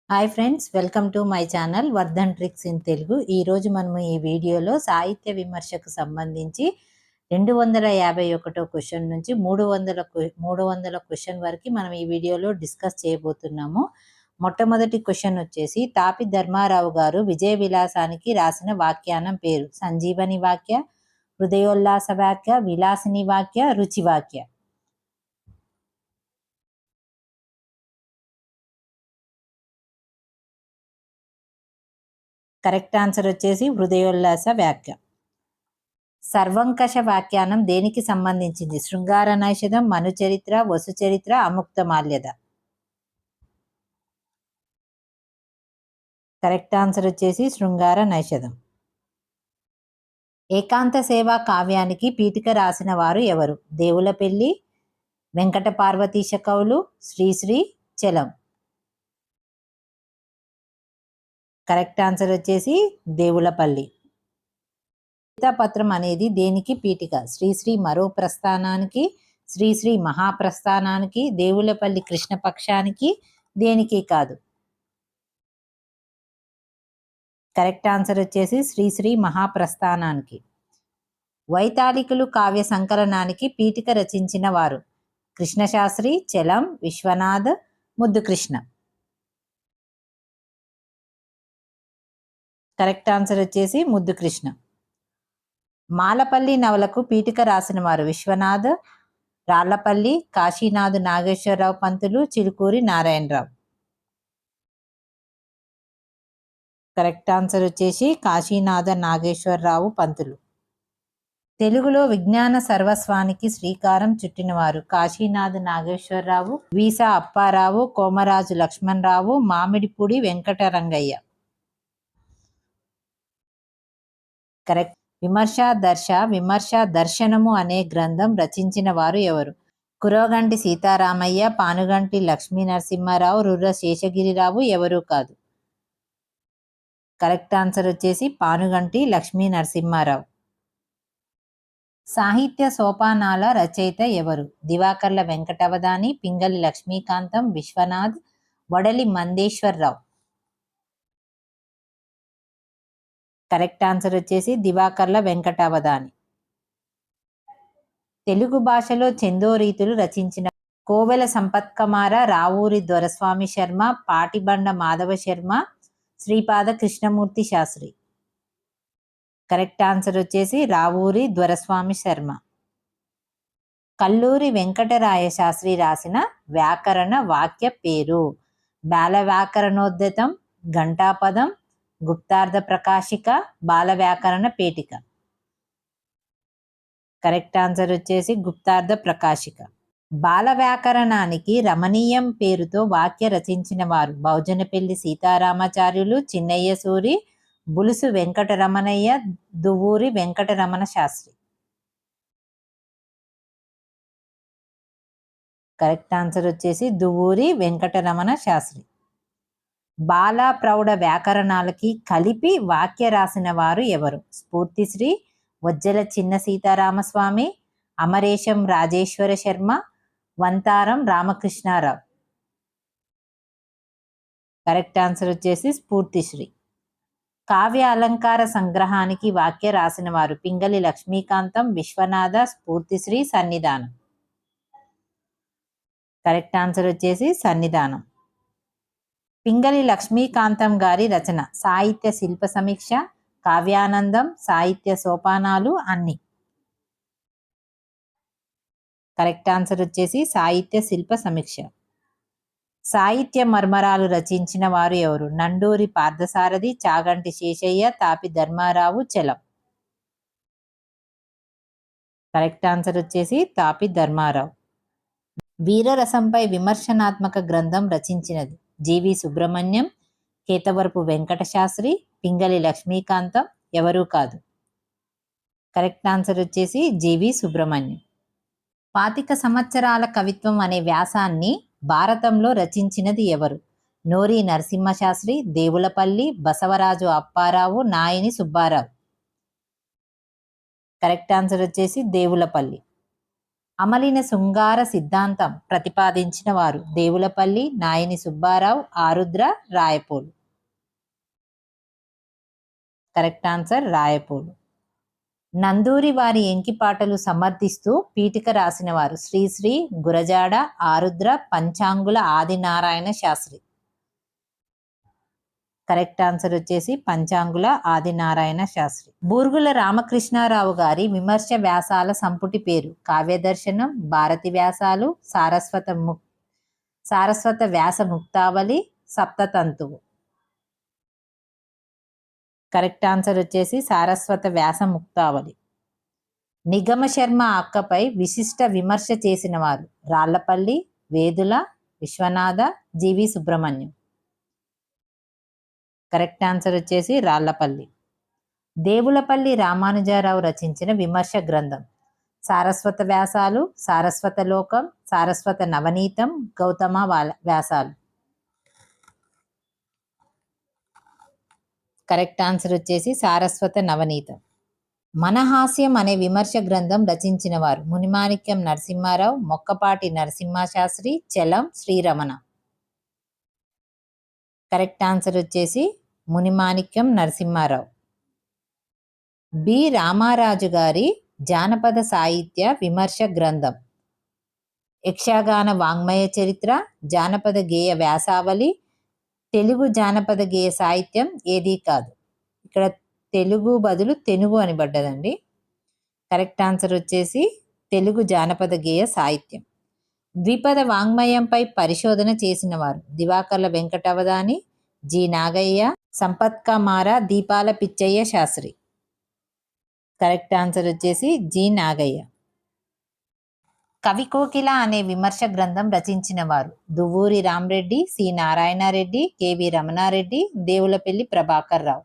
Hi friends, welcome to my channel Vardhan tricks in Telugu. ఈరోజు మనము ఈ వీడియోలో సాహిత్య విమర్శకు సంబంధించి 251 క్వశ్చన్ నుంచి 300 క్వశ్చన్ వరకు మనం ఈ వీడియోలో డిస్కస్ చేయబోతున్నాము. మొట్టమొదటి క్వశ్చన్ వచ్చేసి, తాపి ధర్మారావు గారు విజయ విలాసానికి రాసిన వాక్యానం పేరు. సంజీవని వాక్య, హృదయోల్లాస వాక్య, విలాసిని వాక్య, రుచి వాక్య. కరెక్ట్ ఆన్సర్ వచ్చేసి హృదయోల్లాస వాక్య. సర్వంకష వ్యాఖ్యానం దేనికి సంబంధించింది? శృంగార నైషధం, మను చరిత్ర, వసు చరిత్ర, అముక్త మాల్యద. కరెక్ట్ ఆన్సర్ వచ్చేసి శృంగార నైషధం. ఏకాంత సేవా కావ్యానికి పీఠిక రాసిన వారు ఎవరు? దేవులపల్లి, వెంకట పార్వతీశ కవులు, శ్రీశ్రీ, చలం. కరెక్ట్ ఆన్సర్ వచ్చేసి దేవులపల్లి. సీతాపత్రం అనేది దేనికి పీఠిక? శ్రీశ్రీ మరో ప్రస్థానానికి, శ్రీశ్రీ మహాప్రస్థానానికి, దేవులపల్లి కృష్ణపక్షానికి, దేనికి కాదు. కరెక్ట్ ఆన్సర్ వచ్చేసి శ్రీశ్రీ మహాప్రస్థానానికి. వైతాళికులు కావ్య సంకలనానికి పీఠిక రచించిన వారు? కృష్ణశాస్త్రి, చలం, విశ్వనాథ్, ముద్దుకృష్ణ. కరెక్ట్ ఆన్సర్ వచ్చేసి ముద్దుకృష్ణ. మాలపల్లి నవలకు పీఠిక రాసిన వారు? విశ్వనాథ్, రాళ్లపల్లి, కాశీనాథ్ నాగేశ్వరరావు పంతులు, చిలుకూరి నారాయణరావు. కరెక్ట్ ఆన్సర్ వచ్చేసి కాశీనాథ నాగేశ్వరరావు పంతులు. తెలుగులో విజ్ఞాన సర్వస్వానికి శ్రీకారం చుట్టినవారు? కాశీనాథ్ నాగేశ్వరరావు, వీసా అప్పారావు, కోమరాజు లక్ష్మణరావు, మామిడిపూడి వెంకటరంగయ్య. కరెక్ట్. విమర్శ దర్శనము అనే గ్రంథం రచించిన వారు ఎవరు? కురవగంటి సీతారామయ్య, పానుగంటి లక్ష్మీ నరసింహారావు, రుర్ర శేషగిరిరావు, ఎవరూ కాదు. కరెక్ట్ ఆన్సర్ వచ్చేసి పానుగంటి లక్ష్మీ నరసింహారావు. సాహిత్య సోపానాల రచయిత ఎవరు? దివాకర్ల వెంకటవదాని, పింగళి లక్ష్మీకాంతం, విశ్వనాథ్, వడలి మందేశ్వరరావు. కరెక్ట్ ఆన్సర్ వచ్చేసి దివాకర్ల వెంకటావదాని. తెలుగు భాషలో ఛందోరీతులు రచించిన? కోవెల సంపత్కమార, రావూరి దొరస్వామి శర్మ, పాటిబండ మాధవ శర్మ, శ్రీపాద కృష్ణమూర్తి శాస్త్రి. కరెక్ట్ ఆన్సర్ వచ్చేసి రావూరి దొరస్వామి శర్మ. కల్లూరి వెంకటరాయ శాస్త్రి రాసిన వ్యాకరణ వాక్య పేరు? బాల వ్యాకరణోద్ధతం, ఘంటాపదం, గుప్తార్థ ప్రకాశిక, బాల వ్యాకరణ పేటిక. కరెక్ట్ ఆన్సర్ వచ్చేసి గుప్తార్థ ప్రకాశిక. బాల వ్యాకరణానికి రమణీయం పేరుతో వాక్య రచించిన వారు? బహుజనపల్లి సీతారామాచార్యులు, చిన్నయ్య సూరి, బులుసు వెంకటరమణయ్య, దువ్వూరి వెంకటరమణ శాస్త్రి. కరెక్ట్ ఆన్సర్ వచ్చేసి దువ్వూరి వెంకటరమణ శాస్త్రి. బాల ప్రౌఢ వ్యాకరణాలకి కలిపి వాక్య రాసిన వారు ఎవరు? స్ఫూర్తిశ్రీ, వజ్జల చిన్న సీతారామస్వామి, అమరేశం రాజేశ్వర శర్మ, వంతారం రామకృష్ణారావు. కరెక్ట్ ఆన్సర్ వచ్చేసి స్ఫూర్తిశ్రీ. కావ్య అలంకార సంగ్రహానికి వాక్య రాసిన వారు? పింగళి లక్ష్మీకాంతం, విశ్వనాథ, స్ఫూర్తిశ్రీ, సన్నిధానం. కరెక్ట్ ఆన్సర్ వచ్చేసి సన్నిధానం. పింగళి లక్ష్మీకాంతం గారి రచన? సాహిత్య శిల్ప సమీక్ష, కావ్యానందం, సాహిత్య సోపానాలు, అన్ని. కరెక్ట్ ఆన్సర్ వచ్చేసి సాహిత్య శిల్ప సమీక్ష. సాహిత్య మర్మరాలు రచించిన వారు ఎవరు? నండూరి పార్థసారథి, చాగంటి శేషయ్య, తాపి ధర్మారావు, చలం. కరెక్ట్ ఆన్సర్ వచ్చేసి తాపి ధర్మారావు. వీరరసంపై విమర్శనాత్మక గ్రంథం రచించినది? జీవి సుబ్రహ్మణ్యం, కేతవరపు వెంకట శాస్త్రి, పింగళి లక్ష్మీకాంతం, ఎవరూ కాదు. కరెక్ట్ ఆన్సర్ వచ్చేసి జీవి సుబ్రహ్మణ్యం. 25 సంవత్సరాల కవిత్వం అనే వ్యాసాన్ని భారతంలో రచించినది ఎవరు? నోరి నరసింహశాస్త్రి, దేవులపల్లి, బసవరాజు అప్పారావు, నాయని సుబ్బారావు. కరెక్ట్ ఆన్సర్ వచ్చేసి దేవులపల్లి. అమలిన శృంగార సిద్ధాంతం ప్రతిపాదించిన వారు దేవులపల్లి, నాయని సుబ్బారావు, ఆరుద్ర, రాయపోలు. Correct answer Rayapolu. నందూరి వారి ఎంకిపాటలు సమర్థిస్తూ పీఠిక రాసిన వారు శ్రీశ్రీ, గురజాడ, ఆరుద్ర, పంచాంగుల ఆదినారాయణ శాస్త్రి. కరెక్ట్ ఆన్సర్ వచ్చేసి పంచాంగుల ఆదినారాయణ శాస్త్రి. బూర్గుల రామకృష్ణారావు గారి విమర్శ వ్యాసాల సంపుటి పేరు కావ్యదర్శనం, భారతి వ్యాసాలు, సారస్వత వ్యాస ముక్తావళి, సప్తతంతువు. కరెక్ట్ ఆన్సర్ వచ్చేసి సారస్వత వ్యాస ముక్తావళి. నిగమ శర్మ అక్కపై విశిష్ట విమర్శ చేసిన వారు రాళ్లపల్లి, వేదుల, విశ్వనాథ, జీవి సుబ్రహ్మణ్యం. కరెక్ట్ ఆన్సర్ వచ్చేసి రాళ్లపల్లి. దేవులపల్లి రామానుజారావు రచించిన విమర్శ గ్రంథం సారస్వత వ్యాసాలు, సారస్వత లోకం, సారస్వత నవనీతం, గౌతమ వ్యాసాలు. కరెక్ట్ ఆన్సర్ వచ్చేసి సారస్వత నవనీతం. మనహాస్యం అనే విమర్శ గ్రంథం రచించిన వారు మునిమాణిక్యం నరసింహారావు, మొక్కపాటి నరసింహశాస్త్రి, చలం, శ్రీరమణ. కరెక్ట్ ఆన్సర్ వచ్చేసి మునిమాణిక్యం నరసింహారావు. బి రామారాజు గారి జానపద సాహిత్య విమర్శ గ్రంథం యక్షగాన వాంగ్మయ చరిత్ర, జానపద గేయ వ్యాసావళి, తెలుగు జానపద గేయ సాహిత్యం ఏదీ కాదు. ఇక్కడ తెలుగు బదులు తెనుగు అని పడ్డదండి. కరెక్ట్ ఆన్సర్ వచ్చేసి తెలుగు జానపద గేయ సాహిత్యం. ద్విపద వాంగ్మయంపై పరిశోధన చేసిన వారు దివాకర్ల వెంకటవదాని, జి నాగయ్య, సంపత్కమార, దీపాల పిచ్చయ్య శాస్త్రి. కరెక్ట్ ఆన్సర్ వచ్చేసి జి నాగయ్య. కవికోకిల అనే విమర్శ గ్రంథం రచించిన వారు Duvvuri Rama Reddy, C Narayana Reddy, KV Ramanareddy, Devulapalli Prabhakar Rao.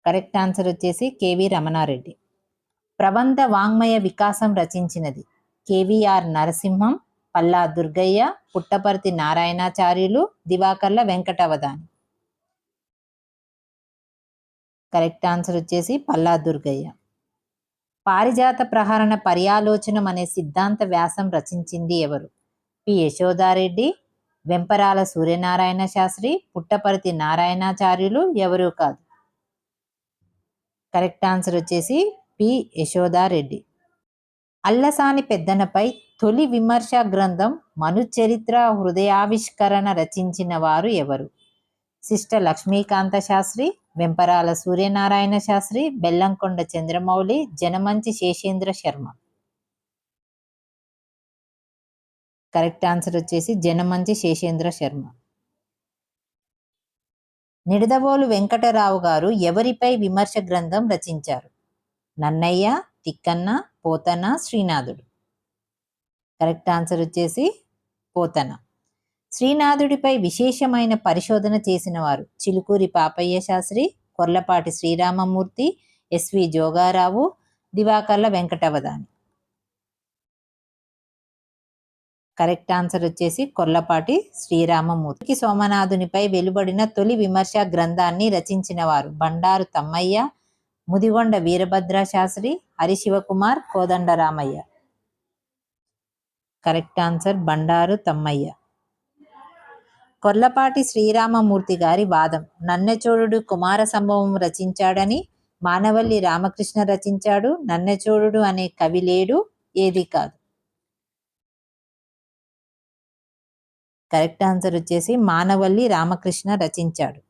Correct answer వచ్చేసి కెవి రమణారెడ్డి. ప్రబంధ వాంగ్మయ వికాసం రచించినది కేవీఆర్ నరసింహం, పల్లా దుర్గయ్య, పుట్టపర్తి నారాయణాచార్యులు, దివాకర్ల వెంకటవదాని. కరెక్ట్ ఆన్సర్ వచ్చేసి పల్లా దుర్గయ్య. పారిజాత ప్రహరణ పర్యాలోచనం అనే సిద్ధాంత వ్యాసం రచించింది ఎవరు? పి యశోదారెడ్డి, వెంపరాల సూర్యనారాయణ శాస్త్రి, పుట్టపర్తి నారాయణాచార్యులు, ఎవరూ కాదు. కరెక్ట్ ఆన్సర్ వచ్చేసి పి యశోదారెడ్డి. అల్లసాని పెద్దనపై తొలి విమర్శ గ్రంథం మనుచరిత్ర హృదయావిష్కరణ రచించిన వారు ఎవరు? శిష్ట లక్ష్మీకాంత శాస్త్రి, వెంపరాల సూర్యనారాయణ శాస్త్రి, బెల్లంకొండ చంద్రమౌళి, జనమంచి శేషేంద్ర శర్మ. కరెక్ట్ ఆన్సర్ వచ్చేసి జనమంచి శేషేంద్ర శర్మ. నిడదవోలు వెంకటరావు గారు ఎవరిపై విమర్శ గ్రంథం రచించారు? నన్నయ్య, తిక్కన్న, పోతన, శ్రీనాథుడు. కరెక్ట్ ఆన్సర్ వచ్చేసి పోతన. శ్రీనాథుడిపై విశేషమైన పరిశోధన చేసిన వారు Chilukuri Papayya Sastri, Korlapati Sriramamurthy, S V Jogarao, Divakarla Venkatavadhani. Correct answer వచ్చేసి కొర్లపాటి శ్రీరామమూర్తి. సోమనాథునిపై వెలువడిన తొలి విమర్శ గ్రంథాన్ని రచించిన వారు బండారు తమ్మయ్య, ముదిగొండ వీరభద్ర శాస్త్రి, హరిశివకుమార్, కోదండరామయ్య. Correct answer Bandaru Tammayya. కొర్లపాటి శ్రీరామమూర్తి గారి వాదం నన్నెచోడుడు కుమార సంభవం రచించాడని, మానవల్లి రామకృష్ణ రచించాడు, నన్నెచోడుడు అనే కవి లేడు, ఏది కాదు. కరెక్ట్ ఆన్సర్ వచ్చేసి మానవల్లి రామకృష్ణ రచించాడు.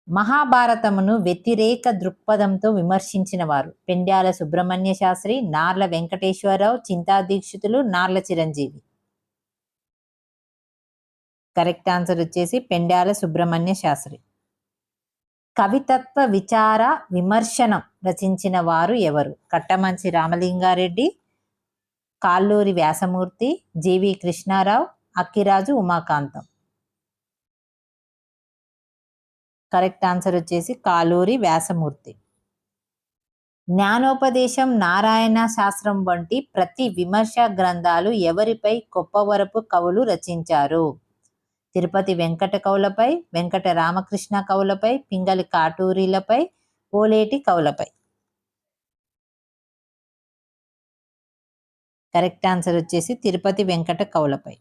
మహాభారతమును వ్యతిరేక దృక్పథంతో విమర్శించిన వారు పెండ్యాల సుబ్రహ్మణ్య శాస్త్రి, నార్ల వెంకటేశ్వరరావు, చింతా దీక్షితులు, నార్ల చిరంజీవి. కరెక్ట్ ఆన్సర్ వచ్చేసి పెండ్యాల సుబ్రహ్మణ్య శాస్త్రి. కవితత్వ విచార విమర్శనం రచించిన వారు ఎవరు? కట్టమంచి రామలింగారెడ్డి, కాళ్ళూరి వ్యాసమూర్తి, జీవి కృష్ణారావు, అక్కిరాజు ఉమాకాంతం. కరెక్ట్ ఆన్సర్ వచ్చేసి కాలూరి వ్యాసమూర్తి. జ్ఞానోపదేశం, నారాయణ శాస్త్రం వంటి ప్రతి విమర్శ గ్రంథాలు ఎవరిపై కొప్పవరపు కవులు రచించారు? తిరుపతి వెంకట కవులపై, వెంకట రామకృష్ణ కవులపై, పింగళి కాటూరిలపై, ఓలేటి కవులపై. కరెక్ట్ ఆన్సర్ వచ్చేసి తిరుపతి వెంకట కవులపై.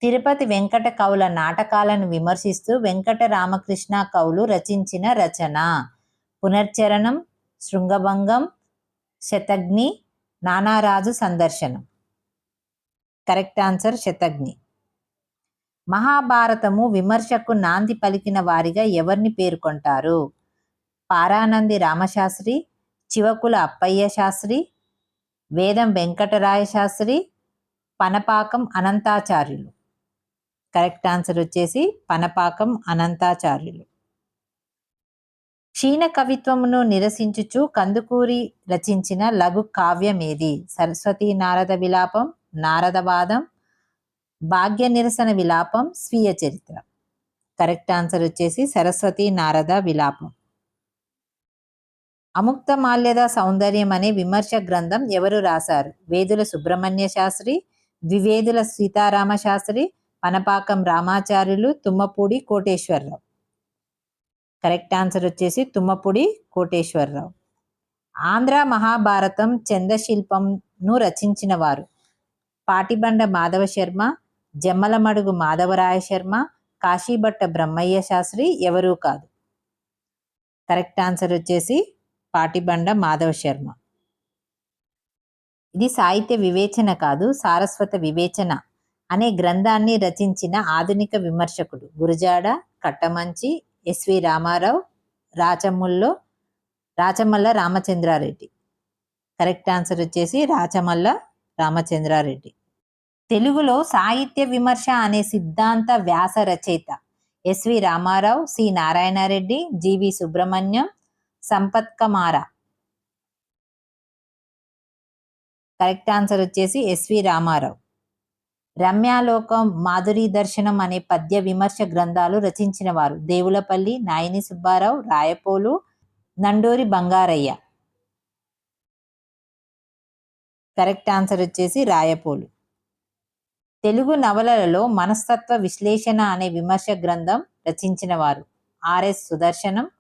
తిరుపతి వెంకట కవుల నాటకాలను విమర్శిస్తూ వెంకట రామకృష్ణ కవులు రచించిన రచన. పునర్చరణం, శృంగభంగం, శతఘ్ని, నానారాజు సందర్శనం. Correct answer శతఘ్ని. మహాభారతము విమర్శకు నాంది పలికిన వారిగా ఎవరిని పేర్కొంటారు? పారానంది రామశాస్త్రి, చివకుల అప్పయ్య శాస్త్రి, వేదం వెంకటరాయ శాస్త్రి, పనపాకం అనంతాచార్యులు. కరెక్ట్ ఆన్సర్ వచ్చేసి పనపాకం అనంతాచార్యులు. క్షీణ కవిత్వమును నిరసించుచు కందుకూరి రచించిన లఘు కావ్యమేది? సరస్వతీ నారద విలాపం, నారదవాదం, భాగ్య నిరసన విలాపం, స్వీయ చరిత్ర. కరెక్ట్ ఆన్సర్ వచ్చేసి సరస్వతీ నారద విలాపం. అముక్త మాల్యద సౌందర్యం అనే విమర్శ గ్రంథం ఎవరు రాశారు? వేదుల సుబ్రహ్మణ్య శాస్త్రి, ద్వివేదుల సీతారామ శాస్త్రి, పనపాకం రామాచార్యులు, తుమ్మపూడి కోటేశ్వరరావు. కరెక్ట్ ఆన్సర్ వచ్చేసి తుమ్మపూడి కోటేశ్వరరావు. ఆంధ్ర మహాభారతం చందశిల్పంను రచించిన వారు? పాటిబండ మాధవ శర్మ, జమ్మలమడుగు మాధవరాయ శర్మ, కాశీభట్ట బ్రహ్మయ్య శాస్త్రి, ఎవరూ కాదు. కరెక్ట్ ఆన్సర్ వచ్చేసి పాటిబండ మాధవ శర్మ. ఇది సాహిత్య వివేచన కాదు, సారస్వత వివేచన అనే గ్రంథాన్ని రచించిన ఆధునిక విమర్శకుడు? Gurajada, Kattamanchi, S V Ramarao, Rachamalla Ramachandra Reddy. Correct answer వచ్చేసి రాచమల్ల రామచంద్రారెడ్డి. తెలుగులో సాహిత్య విమర్శ అనే సిద్ధాంత వ్యాస రచయిత? ఎస్వి రామారావు, సి నారాయణరెడ్డి, జీవి సుబ్రహ్మణ్యం, సంపత్ కమారా. కరెక్ట్ ఆన్సర్ వచ్చేసి ఎస్వి రామారావు. రమ్యాలోకం, మాధురి దర్శనం అనే పద్య విమర్శ గ్రంథాలు రచించిన వారు? దేవులపల్లి, నాయని సుబ్బారావు, రాయపోలు, నండూరి బంగారయ్య. కరెక్ట్ ఆన్సర్ వచ్చేసి రాయపోలు. తెలుగు నవలలలో మనస్తత్వ విశ్లేషణ అనే విమర్శ గ్రంథం రచించిన వారు? ఆర్ఎస్ సుదర్శనం,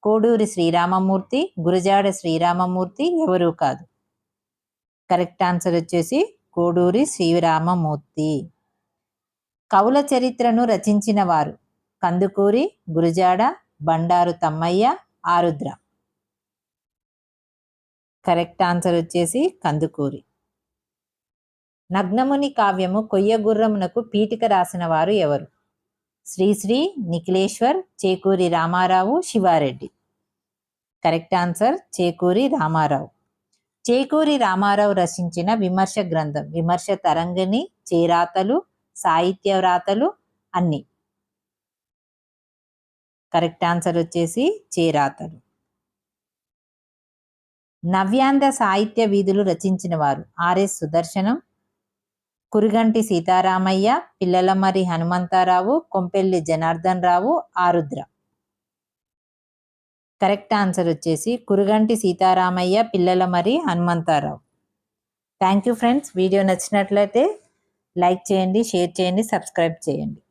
కోడూరి శ్రీరామమూర్తి, గురజాడ శ్రీరామమూర్తి, ఎవరూ కాదు. కరెక్ట్ ఆన్సర్ వచ్చేసి కోడూరి శ్రీరామమూర్తి. కవుల చరిత్రను రచించిన వారు? కందుకూరి, గురజాడ, బండారు తమ్మయ్య, ఆరుద్ర. కరెక్ట్ ఆన్సర్ వచ్చేసి కందుకూరి. నగ్నముని కావ్యము కొయ్యగుర్రమునకు పీఠిక రాసిన వారు ఎవరు? శ్రీశ్రీ, నిఖిలేశ్వర్, చేకూరి రామారావు, శివారెడ్డి. కరెక్ట్ ఆన్సర్ చేకూరి రామారావు. చేకూరి రామారావు రచించిన విమర్శ గ్రంథం? విమర్శ తరంగిణి, చేరాతలు, సాహిత్య వ్రాతలు, అన్ని. కరెక్ట్ ఆన్సర్ వచ్చేసి చేరాతలు. నవ్యాంధ్ర సాహిత్య వీధులు రచించిన వారు? R S Sudarshanam, Kuruganti Sitaramayya, Pillalamarri Hanumantharao, Kompelli Janardhan Rao, Arudra. Correct answer వచ్చేసి Kuruganti Sitaramayya, Pillalamarri Hanumantharao. Thank you friends. Video నచ్చినట్లయితే లైక్ చేయండి, షేర్ చేయండి, సబ్స్క్రైబ్ చేయండి.